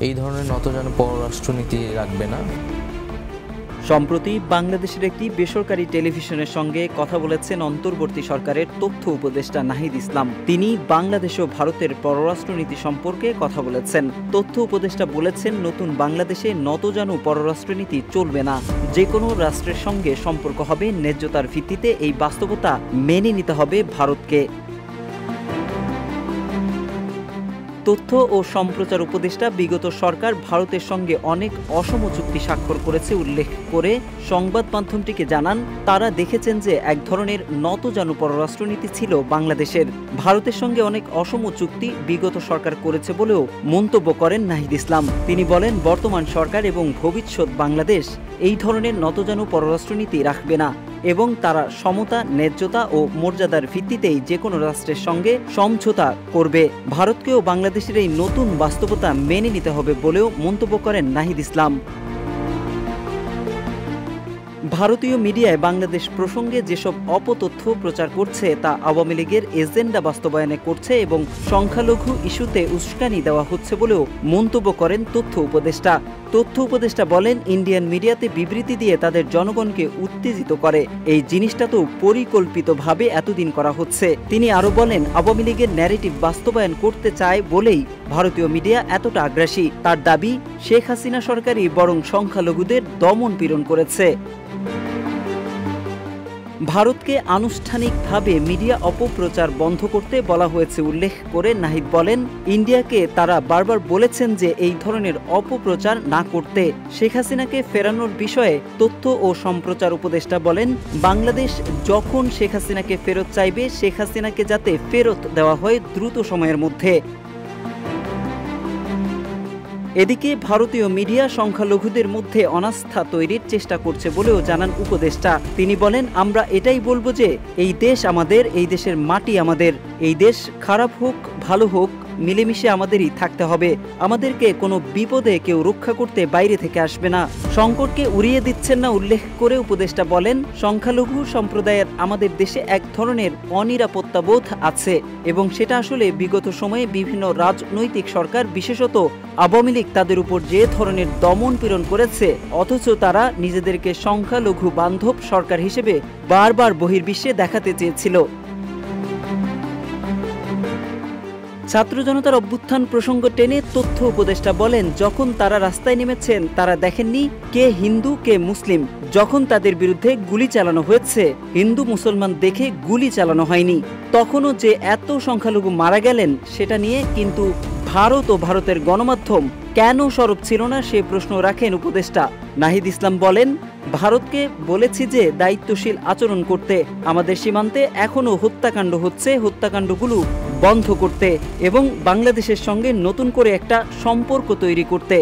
এই ধরনের নতজানু পররাষ্ট্রনীতি রাখবে না। সম্প্রতি বাংলাদেশের একটি বেসরকারি টেলিভিশনের সঙ্গে কথা বলেছেন অন্তর্বর্তী সরকারের তথ্য উপদেষ্টা নাহিদ ইসলাম। তিনি বাংলাদেশ ও ভারতের পররাষ্ট্রনীতি সম্পর্কে কথা বলেছেন। তথ্য উপদেষ্টা বলেছেন, নতুন বাংলাদেশে নতজানু পররাষ্ট্রনীতি চলবে না। যে কোনো রাষ্ট্রের সঙ্গে সম্পর্ক হবে ন্যায্যতার ভিত্তিতে, এই বাস্তবতা মেনে নিতে হবে ভারতকে। তথ্য ও সম্প্রচার উপদেষ্টা বিগত সরকার ভারতের সঙ্গে অনেক অসম চুক্তি স্বাক্ষর করেছে উল্লেখ করে সংবাদ মাধ্যমটিকে জানান, তারা দেখেছেন যে এক ধরনের নতজানু পররাষ্ট্রনীতি ছিল বাংলাদেশের। ভারতের সঙ্গে অনেক অসম চুক্তি বিগত সরকার করেছে বলেও মন্তব্য করেন নাহিদ ইসলাম। তিনি বলেন, বর্তমান সরকার এবং ভবিষ্যৎ বাংলাদেশ এই ধরনের নতজানু পররাষ্ট্রনীতি রাখবে না এবং তারা সমতা, ন্যায্যতা ও মর্যাদার ভিত্তিতেই যে কোনো রাষ্ট্রের সঙ্গে সমঝোতা করবে। ভারতকেও বাংলাদেশের এই নতুন বাস্তবতা মেনে নিতে হবে বলেও মন্তব্য করেন নাহিদ ইসলাম। ভারতীয় মিডিয়ায় বাংলাদেশ প্রসঙ্গে যেসব অপতথ্য প্রচার করছে তা আওয়ামী লীগের এজেন্ডা বাস্তবায়নে করছে এবং সংখ্যালঘু ইস্যুতে উস্কানি দেওয়া হচ্ছে বলেও মন্তব্য করেন তথ্য উপদেষ্টা। তথ্য উপদেষ্টা বলেন, ইন্ডিয়ান মিডিয়াতে বিবৃতি দিয়ে তাদের জনগণকে উত্তেজিত করে, এই জিনিসটা তো পরিকল্পিতভাবে এতদিন করা হচ্ছে। তিনি আরও বলেন, আওয়ামী লীগের ন্যারেটিভ বাস্তবায়ন করতে চায় বলেই ভারতীয় মিডিয়া এতটা আগ্রাসী। তার দাবি, শেখ হাসিনা সরকারই বরং সংখ্যালঘুদের দমন পীড়ন করেছে। ভারতকে আনুষ্ঠানিকভাবে মিডিয়া অপপ্রচার বন্ধ করতে বলা হয়েছে উল্লেখ করে নাহিদ বলেন, ইন্ডিয়াকে তারা বারবার বলেছেন যে এই ধরনের অপপ্রচার না করতে। শেখ হাসিনাকে ফেরানোর বিষয়ে তথ্য ও সম্প্রচার উপদেষ্টা বলেন, বাংলাদেশ যখন শেখ হাসিনাকে ফেরত চাইবে, শেখ হাসিনাকে যাতে ফেরত দেওয়া হয় দ্রুত সময়ের মধ্যে। এদিকে ভারতীয় মিডিয়া সংখ্যালঘুদের মধ্যে অনাস্থা তৈরির চেষ্টা করছে বলেও জানান উপদেষ্টা। তিনি বলেন, আমরা এটাই বলবো যে এই দেশ আমাদের, এই দেশের মাটি আমাদের। এই দেশ খারাপ হোক ভালো হোক মিলেমিশে আমাদেরই থাকতে হবে। আমাদেরকে কোনো বিপদে কেউ রক্ষা করতে বাইরে থেকে আসবে না। সংকটকে উড়িয়ে দিচ্ছেন না উল্লেখ করে উপদেষ্টা বলেন, সংখ্যালঘু সম্প্রদায়ের আমাদের দেশে এক ধরনের অনিরাপত্তা বোধ আছে এবং সেটা আসলে বিগত সময়ে বিভিন্ন রাজনৈতিক সরকার, বিশেষত আওয়ামী লীগ তাদের উপর যে ধরনের দমন পীড়ন করেছে, অথচ তারা নিজেদেরকে সংখ্যালঘু বান্ধব সরকার হিসেবে বারবার বহির্বিশ্বে দেখাতে চেয়েছিল। ছাত্র জনতার অভ্যুত্থান প্রসঙ্গ টেনে তথ্য উপদেষ্টা বলেন, যখন তারা রাস্তায় নেমেছেন তারা দেখেননি কে হিন্দু কে মুসলিম। যখন তাদের বিরুদ্ধে গুলি চালানো হয়েছে, হিন্দু মুসলমান দেখে গুলি চালানো হয়নি। তখনও যে এত সংখ্যালঘু মারা গেলেন সেটা নিয়ে কিন্তু ভারত ও ভারতের গণমাধ্যম কেন সরব ছিল না সে প্রশ্ন রাখেন উপদেষ্টা। নাহিদ ইসলাম বলেন, ভারতকে বলেছি যে দায়িত্বশীল আচরণ করতে। আমাদের সীমান্তে এখনো হত্যাকাণ্ড হচ্ছে, হত্যাকাণ্ডগুলো বন্ধ করতে এবং বাংলাদেশের সঙ্গে নতুন করে একটা সম্পর্ক তৈরি করতে।